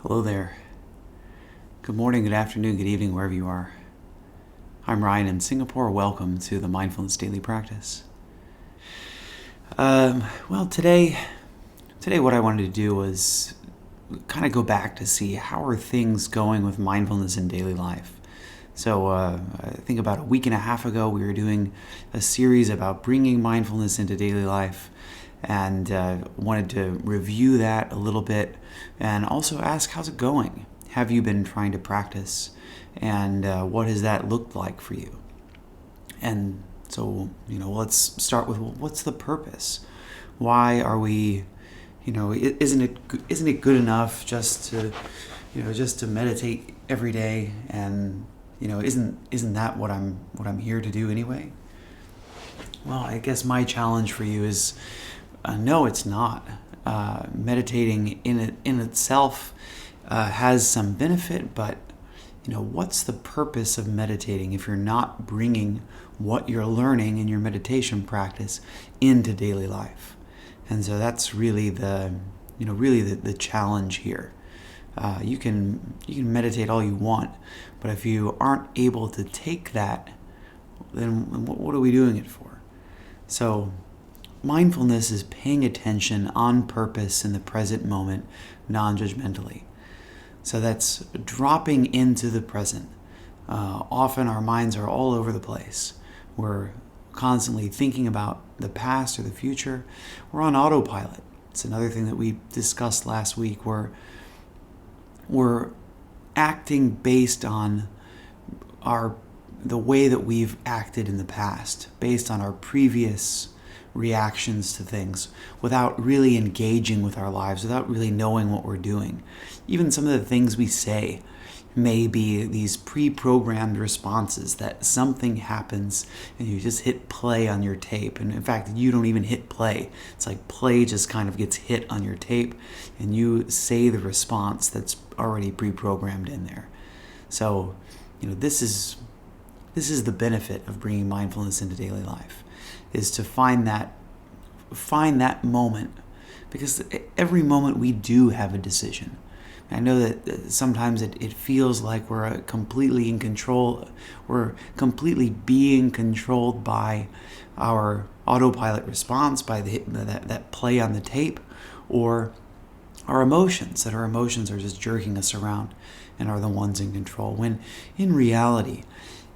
Hello there. Good morning, good afternoon, good evening, wherever you are. I'm Ryan in Singapore. Welcome to the Mindfulness Daily Practice. Today what I wanted to do was kind of go back to see how are things going with mindfulness in daily life. So I think about a week and a half ago, we were doing a series about bringing mindfulness into daily life, and wanted to review that a little bit and also ask, how's it going? Have you been trying to practice, and what has that looked like for you? And so, let's start with, what's the purpose? Why are we, isn't it good enough just to meditate every day? And isn't that what I'm here to do anyway? Well, I guess my challenge for you is, no, it's not. Meditating in itself has some benefit, but what's the purpose of meditating if you're not bringing what you're learning in your meditation practice into daily life? And so that's really the challenge here. You can meditate all you want, but if you aren't able to take that, then what are we doing it for? So mindfulness is paying attention on purpose in the present moment, non-judgmentally. So that's dropping into the present. Often our minds are all over the place. We're constantly thinking about the past or the future. We're on autopilot. It's another thing that we discussed last week, where we're acting based on the way that we've acted in the past, based on our previous reactions to things, without really engaging with our lives, without really knowing what we're doing. Even some of the things we say may be these pre-programmed responses, that something happens and you just hit play on your tape. And in fact, you don't even hit play. It's like play just kind of gets hit on your tape and you say the response that's already pre-programmed in there. So, this is the benefit of bringing mindfulness into daily life, is to find that moment, because every moment we do have a decision. I know that sometimes it feels like we're completely in control. We're completely being controlled by our autopilot response, by that play on the tape, or our emotions, that our emotions are just jerking us around and are the ones in control. When in reality,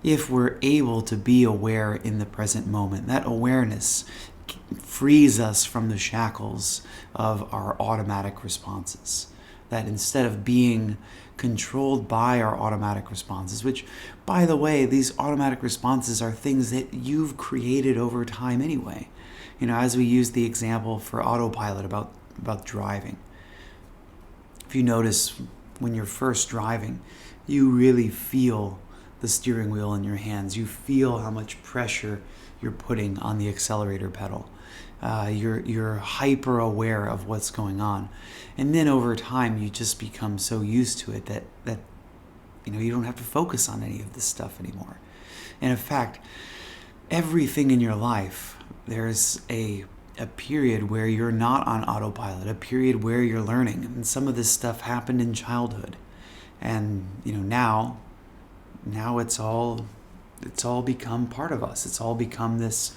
if we're able to be aware in the present moment, that awareness frees us from the shackles of our automatic responses. That instead of being controlled by our automatic responses, which, by the way, these automatic responses are things that you've created over time anyway. As we use the example for autopilot about driving. If you notice, when you're first driving, you really feel the steering wheel in your hands. You feel how much pressure you're putting on the accelerator pedal. You're hyper aware of what's going on, and then over time you just become so used to it that you don't have to focus on any of this stuff anymore. And in fact, everything in your life, there's a period where you're not on autopilot, a period where you're learning, and some of this stuff happened in childhood, and now it's all become part of us. It's all become this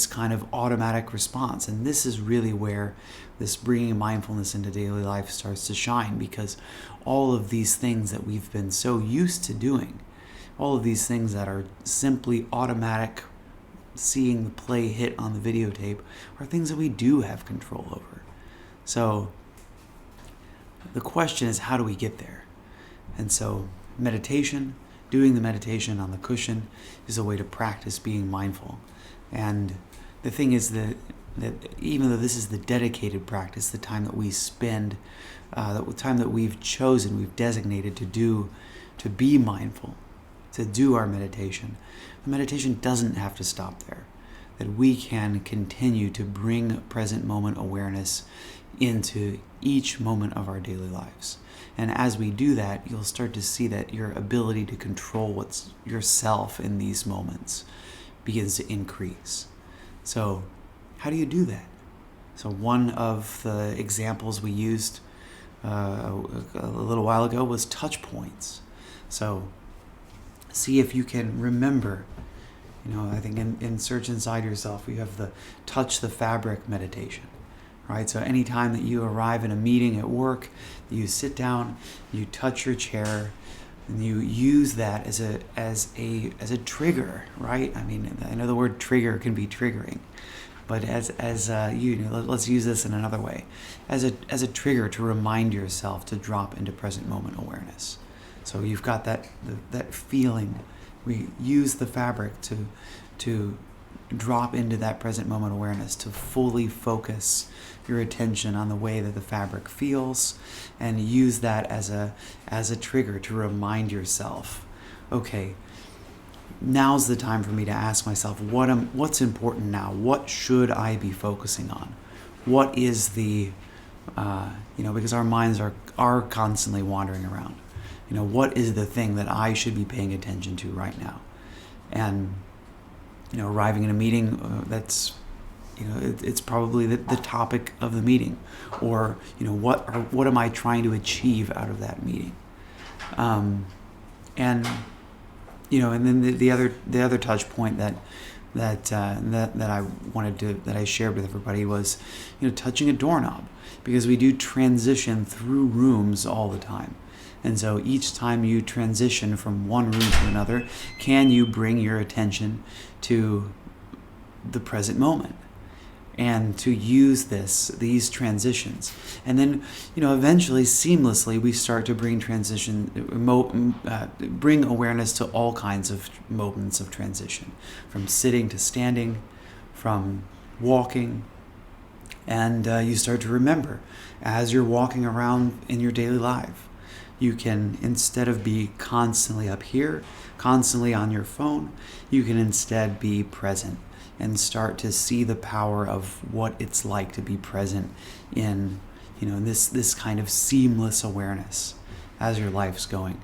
kind of automatic response. And this is really where this bringing mindfulness into daily life starts to shine, because all of these things that we've been so used to doing, all of these things that are simply automatic, seeing the play hit on the videotape, are things that we do have control over. So the question is, how do we get there? And so doing the meditation on the cushion is a way to practice being mindful. And the thing is that even though this is the dedicated practice, the time that we spend, the time that we've designated to be mindful, to do our meditation, the meditation doesn't have to stop there. That we can continue to bring present moment awareness into each moment of our daily lives. And as we do that, you'll start to see that your ability to control what's yourself in these moments begins to increase. So how do you do that? So one of the examples we used a little while ago was touch points. So see if you can remember. I think in Search Inside Yourself, we have the touch the fabric meditation, right? So anytime that you arrive in a meeting at work, you sit down, you touch your chair, and you use that as a trigger, right? I mean, I know the word trigger can be triggering, but let's use this in another way, as a trigger to remind yourself to drop into present moment awareness. So you've got that feeling. We use the fabric to drop into that present moment awareness, to fully focus your attention on the way that the fabric feels, and use that as a trigger to remind yourself, okay, now's the time for me to ask myself what's important now. What should I be focusing on? What is the because our minds are constantly wandering around. What is the thing that I should be paying attention to right now? And, arriving in a meeting, it's probably the topic of the meeting, or, what am I trying to achieve out of that meeting? And then the other touch point that I that I shared with everybody was, touching a doorknob, because we do transition through rooms all the time. And so each time you transition from one room to another, can you bring your attention to the present moment and to use these transitions? And then, eventually, seamlessly, we start to bring bring awareness to all kinds of moments of transition, from sitting to standing, from walking. And you start to remember as you're walking around in your daily life. You can, instead of be constantly up here, constantly on your phone, you can instead be present and start to see the power of what it's like to be present in, this kind of seamless awareness as your life's going.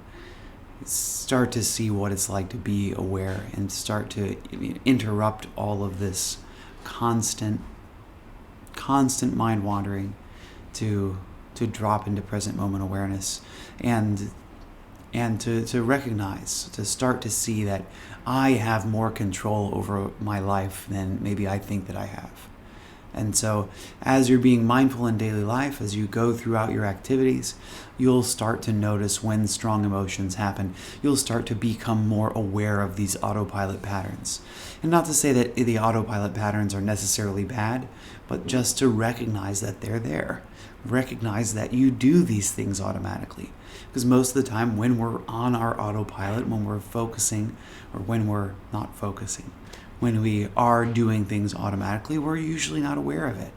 Start to see what it's like to be aware and start to interrupt all of this constant mind wandering to drop into present moment awareness, and to recognize, to start to see that I have more control over my life than maybe I think that I have. And so as you're being mindful in daily life, as you go throughout your activities, you'll start to notice when strong emotions happen. You'll start to become more aware of these autopilot patterns. And not to say that the autopilot patterns are necessarily bad, but just to recognize that they're there. Recognize that you do these things automatically. Because most of the time when we're on our autopilot, when we're focusing, or when we're not focusing, when we are doing things automatically, we're usually not aware of it.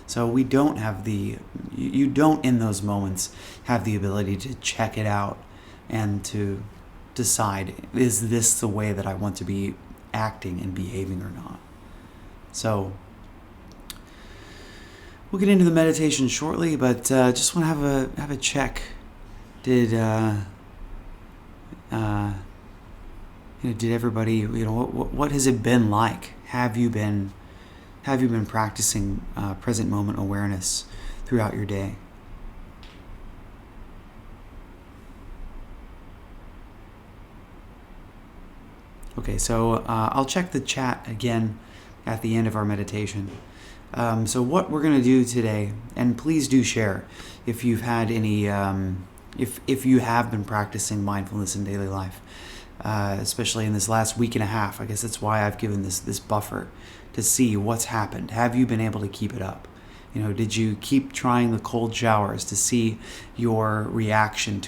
So you don't in those moments have the ability to check it out and to decide, is this the way that I want to be acting and behaving or not? So we'll get into the meditation shortly, but just want to have a check. Did everybody, what has it been like? Have you been practicing present moment awareness throughout your day? Okay, so I'll check the chat again at the end of our meditation. So what we're going to do today, and please do share if you've had any, if you have been practicing mindfulness in daily life, especially in this last week and a half. I guess that's why I've given this buffer to see what's happened. Have you been able to keep it up? Did you keep trying the cold showers to see your reaction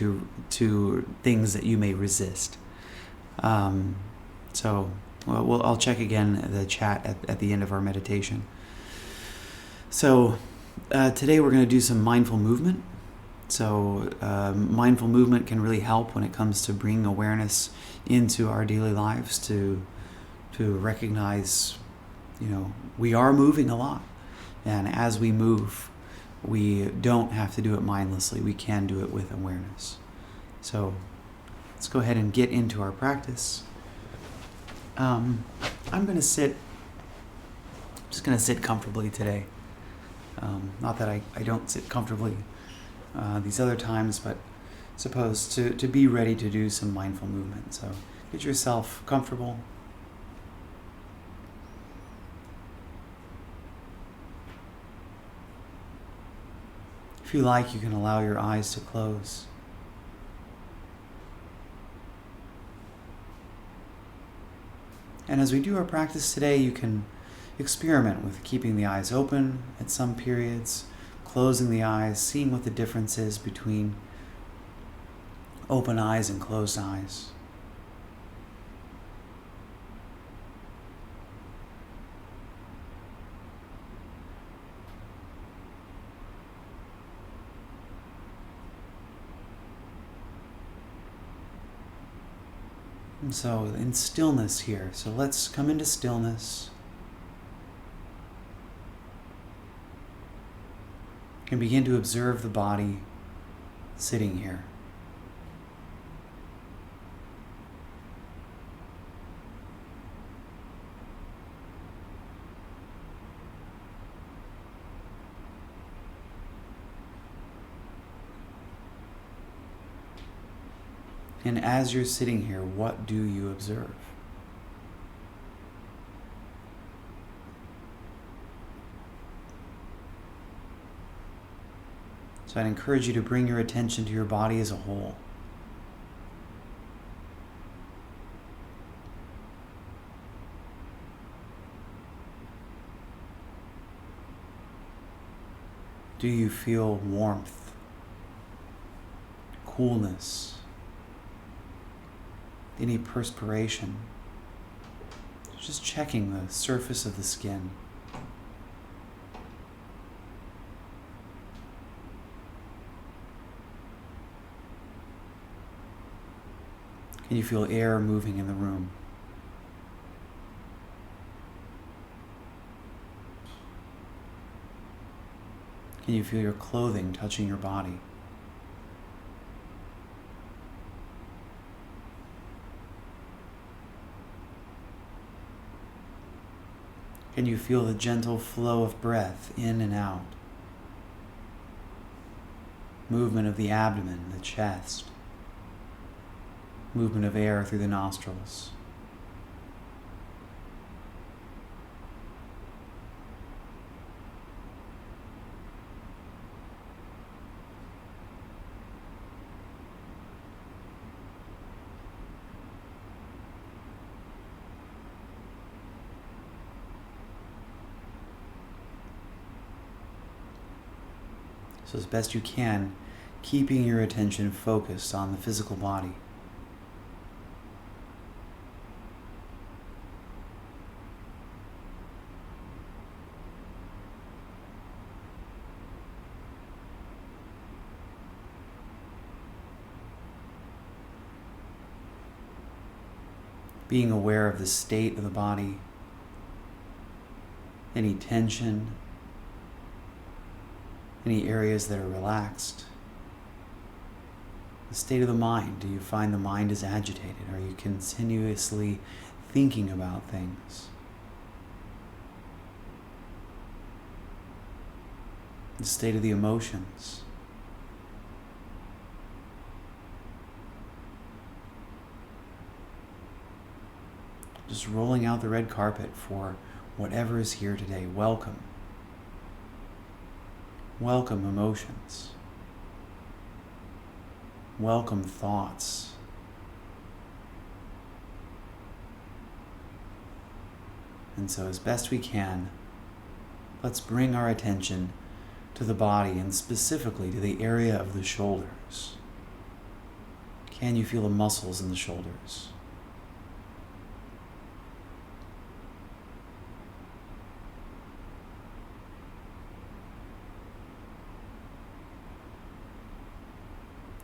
to things that you may resist? So I'll check again the chat at the end of our meditation. So today we're going to do some mindful movement. So mindful movement can really help when it comes to bringing awareness into our daily lives, to recognize, we are moving a lot. And as we move, we don't have to do it mindlessly. We can do it with awareness. So let's go ahead and get into our practice. I'm just going to sit comfortably today. Not that I don't sit comfortably these other times, but suppose to be ready to do some mindful movement. So get yourself comfortable. If you like, you can allow your eyes to close. And as we do our practice today, you can experiment with keeping the eyes open at some periods, closing the eyes, seeing what the difference is between open eyes and closed eyes. And so in stillness here, so let's come into stillness. And begin to observe the body sitting here. And as you're sitting here, what do you observe? So I'd encourage you to bring your attention to your body as a whole. Do you feel warmth, coolness, any perspiration? Just checking the surface of the skin. Can you feel air moving in the room? Can you feel your clothing touching your body? Can you feel the gentle flow of breath in and out? Movement of the abdomen, the chest. Movement of air through the nostrils. So as best you can, keeping your attention focused on the physical body. Being aware of the state of the body, any tension, any areas that are relaxed. The state of the mind. Do you find the mind is agitated? Are you continuously thinking about things? The state of the emotions. Just rolling out the red carpet for whatever is here today. Welcome. Welcome emotions. Welcome thoughts. And so as best we can, let's bring our attention to the body and specifically to the area of the shoulders. Can you feel the muscles in the shoulders?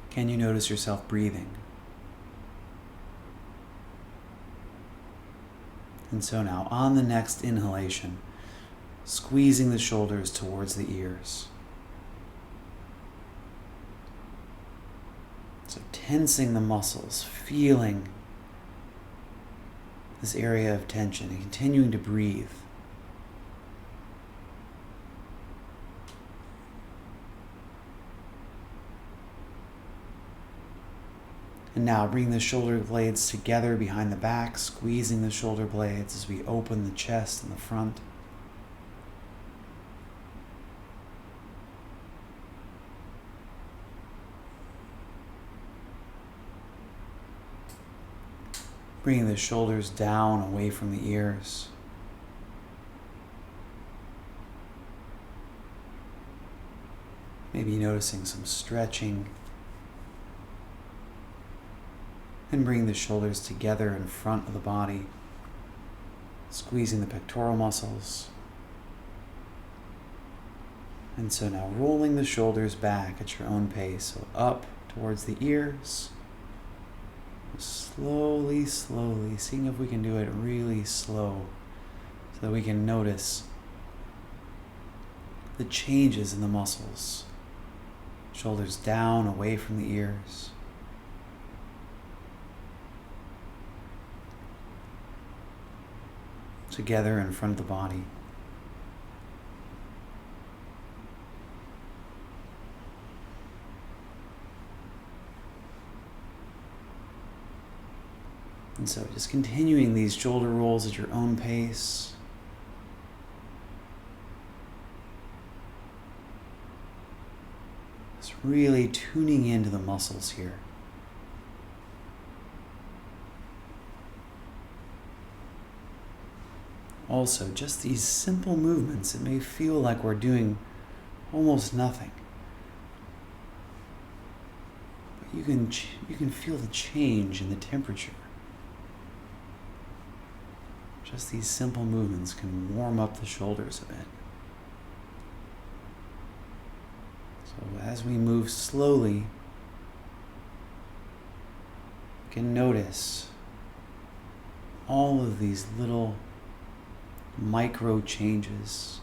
Can you notice yourself breathing? And so now, on the next inhalation, squeezing the shoulders towards the ears. So tensing the muscles, feeling this area of tension and continuing to breathe. And now bring the shoulder blades together behind the back, squeezing the shoulder blades as we open the chest and the front. Bringing the shoulders down away from the ears. Maybe noticing some stretching. And bring the shoulders together in front of the body, squeezing the pectoral muscles. And so now rolling the shoulders back at your own pace. So up towards the ears. Slowly, slowly, seeing if we can do it really slow so that we can notice the changes in the muscles. Shoulders down, away from the ears. Together in front of the body. And so just continuing these shoulder rolls at your own pace. Just really tuning into the muscles here. Also, just these simple movements, it may feel like we're doing almost nothing. But you can feel the change in the temperature. Just these simple movements can warm up the shoulders a bit. So as we move slowly, you can notice all of these little micro changes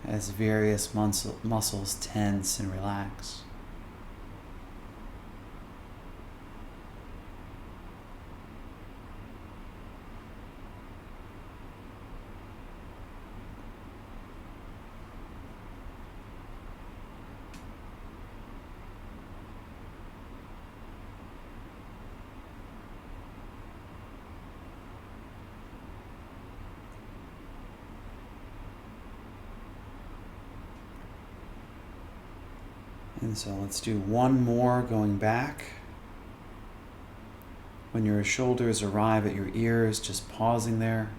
as various muscles tense and relax. And so let's do one more going back. When your shoulders arrive at your ears, just pausing there.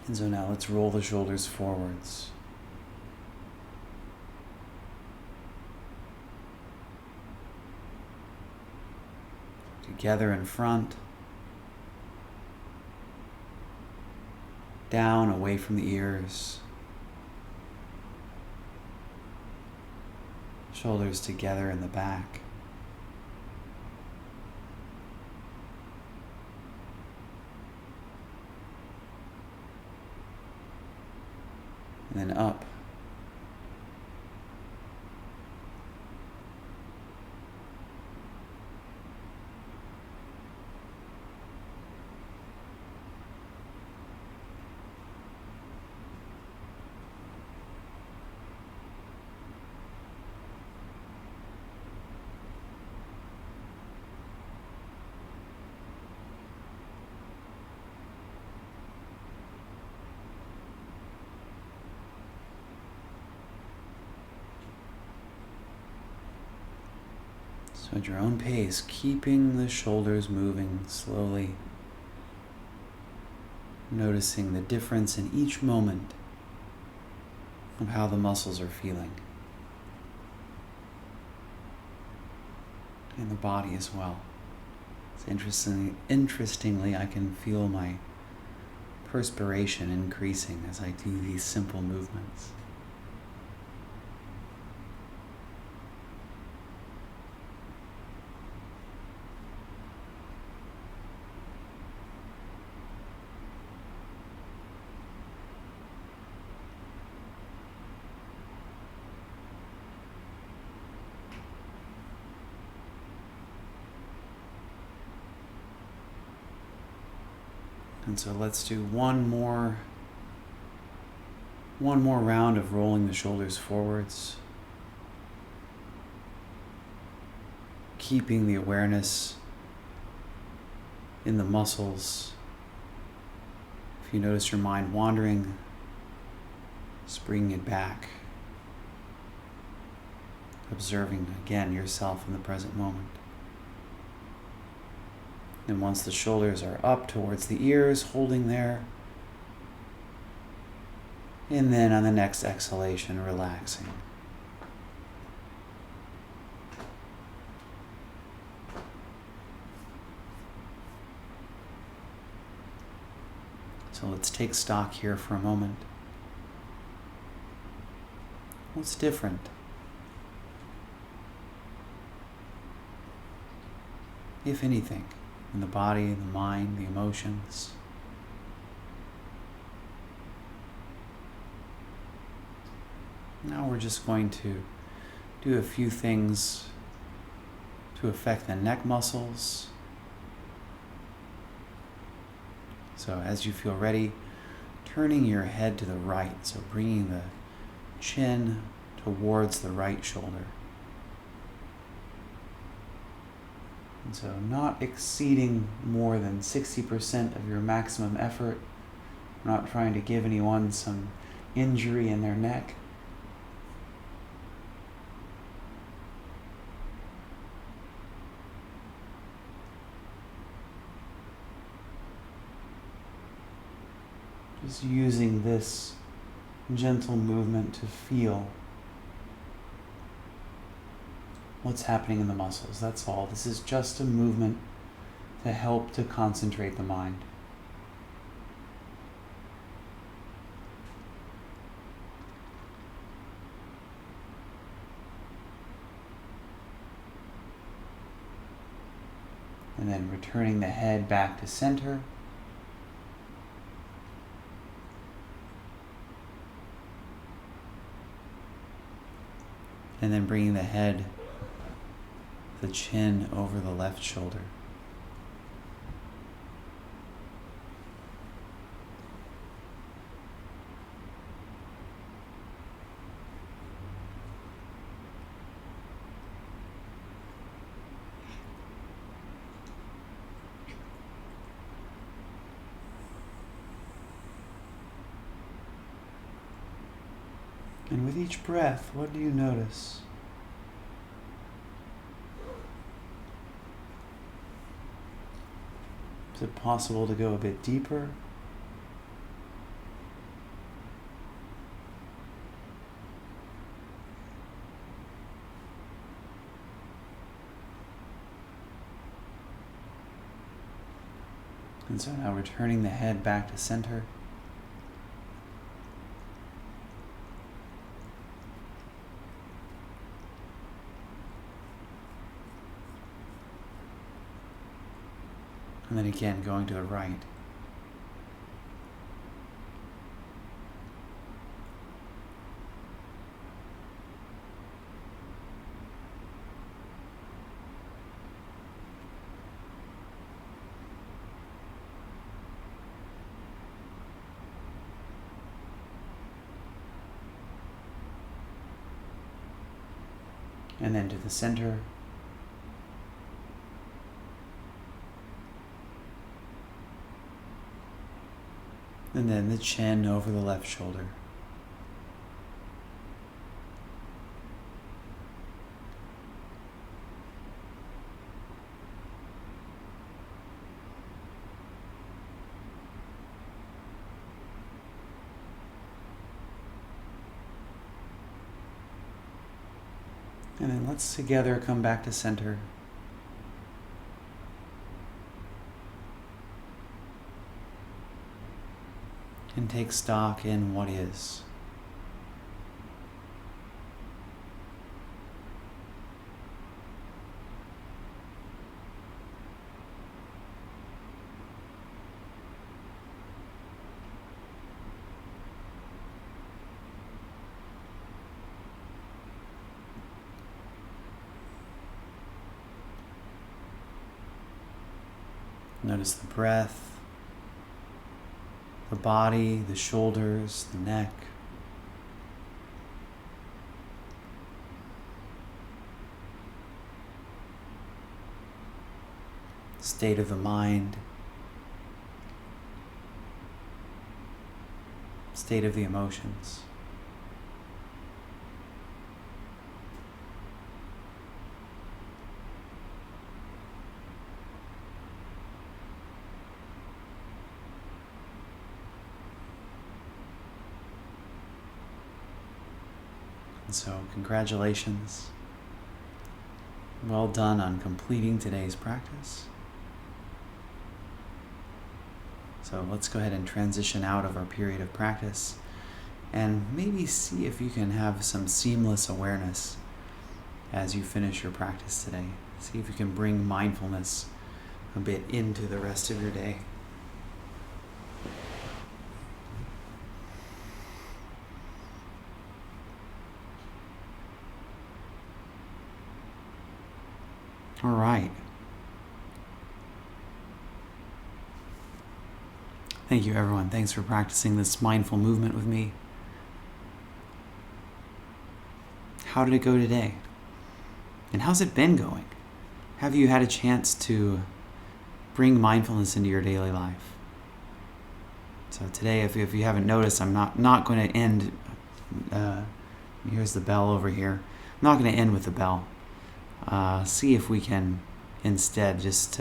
And so now let's roll the shoulders forwards. Together in front, down away from the ears, shoulders together in the back, and then up. So at your own pace, keeping the shoulders moving slowly, noticing the difference in each moment of how the muscles are feeling, and the body as well. So interestingly, I can feel my perspiration increasing as I do these simple movements. And so let's do one more round of rolling the shoulders forwards, keeping the awareness in the muscles. If you notice your mind wandering, just bringing it back, observing again yourself in the present moment. And once the shoulders are up towards the ears, holding there, and then on the next exhalation, relaxing. So let's take stock here for a moment. What's different? If anything, in the body, the mind, the emotions. Now we're just going to do a few things to affect the neck muscles. So as you feel ready, turning your head to the right, so bringing the chin towards the right shoulder. And so not exceeding more than 60% of your maximum effort, not trying to give anyone some injury in their neck. Just using this gentle movement to feel what's happening in the muscles. That's all. This is just a movement to help to concentrate the mind. And then returning the head back to center. And then bringing the head, the chin over the left shoulder. And with each breath, what do you notice? Is it possible to go a bit deeper? And so now returning the head back to center. And then again, going to the right. And then to the center. And then the chin over the left shoulder. And then let's together come back to center. And take stock in what is. Notice the breath. the body, the shoulders, the neck. State of the mind, state of the emotions. And so, congratulations. Well done on completing today's practice. So let's go ahead and transition out of our period of practice and maybe see if you can have some seamless awareness as you finish your practice today. See if you can bring mindfulness a bit into the rest of your day. All right. Thank you, everyone. Thanks for practicing this mindful movement with me. How did it go today? And how's it been going? Have you had a chance to bring mindfulness into your daily life? So today, if you haven't noticed, I'm not going to end, here's the bell over here. I'm not going to end with the bell. See if we can instead just...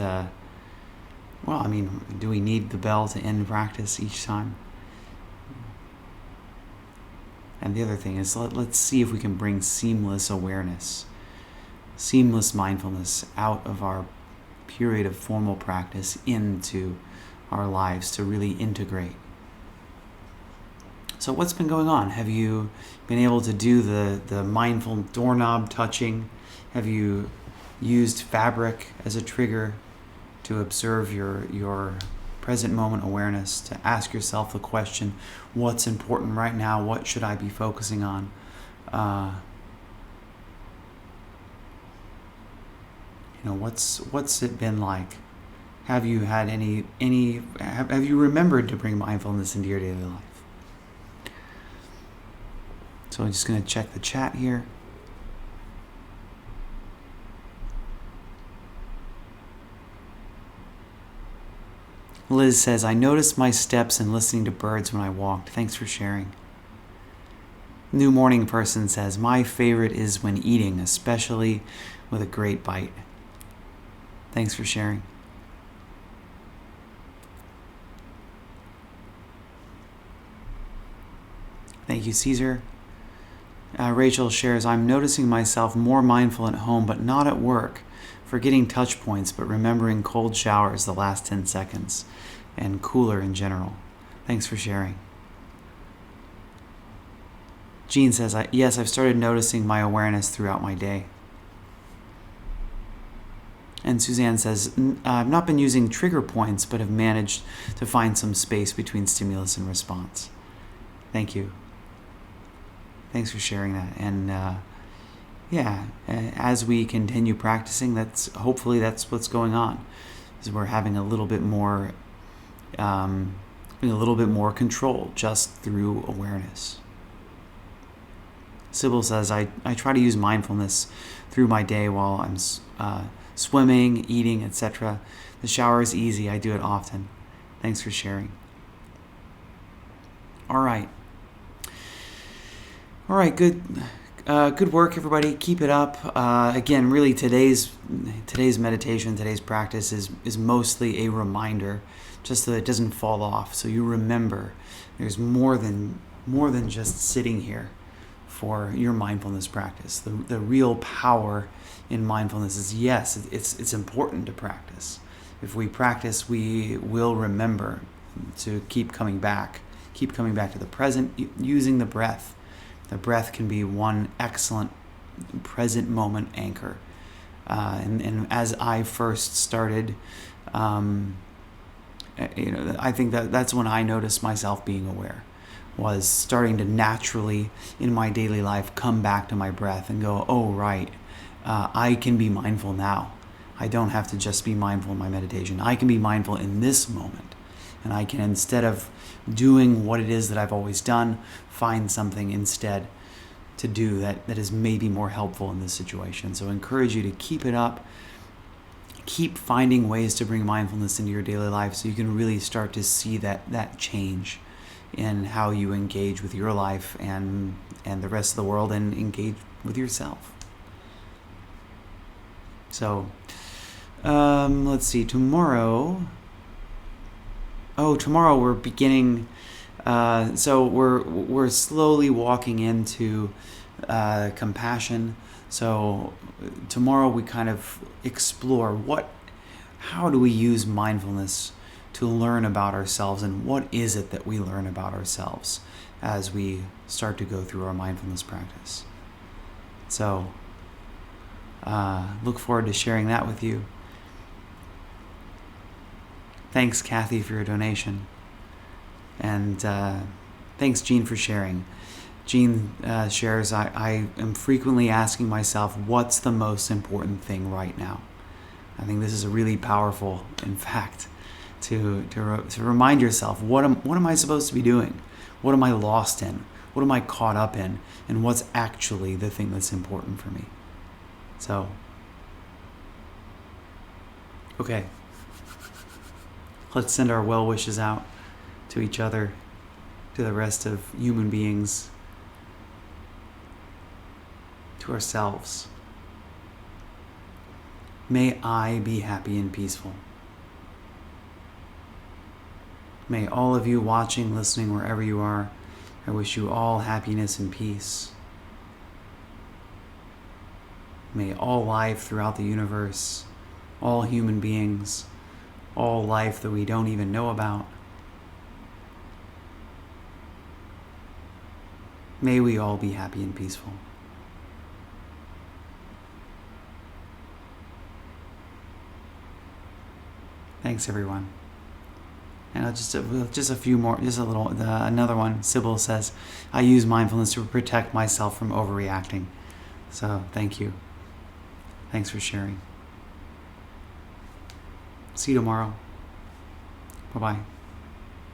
do we need the bell to end practice each time? And the other thing is, let's see if we can bring seamless awareness, seamless mindfulness out of our period of formal practice into our lives to really integrate. So what's been going on? Have you been able to do the mindful doorknob touching? Have you used fabric as a trigger to observe your present moment awareness, to ask yourself the question, what's important right now? What should I be focusing on? What's it been like? Have you had have you remembered to bring mindfulness into your daily life? So I'm just going to check the chat here. Liz says, I noticed my steps and listening to birds when I walked. Thanks for sharing. New Morning Person says, my favorite is when eating, especially with a great bite. Thanks for sharing. Thank you, Caesar. Rachel shares, I'm noticing myself more mindful at home, but not at work. Forgetting touch points, but remembering cold showers the last 10 seconds, and cooler in general. Thanks for sharing. Jean says, yes, I've started noticing my awareness throughout my day. And Suzanne says, I've not been using trigger points, but have managed to find some space between stimulus and response. Thank you. Thanks for sharing that. And as we continue practicing, hopefully that's what's going on. Is we're having a little bit more control just through awareness. Sybil says, I try to use mindfulness through my day while I'm swimming, eating, etc. The shower is easy. I do it often. Thanks for sharing. All right, good. Good work, everybody. Keep it up. Again, really, today's meditation, today's practice is mostly a reminder, just so that it doesn't fall off. So you remember, there's more than just sitting here for your mindfulness practice. The real power in mindfulness is, yes, it's important to practice. If we practice, we will remember to keep coming back to the present, using the breath. The breath can be one excellent present moment anchor. And as I first started, I think that's when I noticed myself being aware, was starting to naturally in my daily life come back to my breath and go, oh, right, I can be mindful now. I don't have to just be mindful in my meditation. I can be mindful in this moment. And I can, instead of doing what it is that I've always done, find something instead to do that is maybe more helpful in this situation. So I encourage you to keep it up. Keep finding ways to bring mindfulness into your daily life so you can really start to see that change in how you engage with your life and the rest of the world, and engage with yourself. So, let's see, tomorrow we're beginning, so we're slowly walking into compassion. So tomorrow we kind of explore how do we use mindfulness to learn about ourselves, and what is it that we learn about ourselves as we start to go through our mindfulness practice. So look forward to sharing that with you. Thanks, Kathy, for your donation. And thanks, Jean, for sharing. Jean shares, I am frequently asking myself, what's the most important thing right now? I think this is a really powerful, in fact, to remind yourself, what am I supposed to be doing? What am I lost in? What am I caught up in? And what's actually the thing that's important for me? So, okay. Let's send our well wishes out to each other, to the rest of human beings, to ourselves. May I be happy and peaceful. May all of you watching, listening, wherever you are, I wish you all happiness and peace. May all life throughout the universe, all human beings, all life that we don't even know about, may we all be happy and peaceful. Thanks, everyone. And just a few more, just a little, another one. Sybil says, I use mindfulness to protect myself from overreacting. So thank you. Thanks for sharing. See you tomorrow. Bye-bye.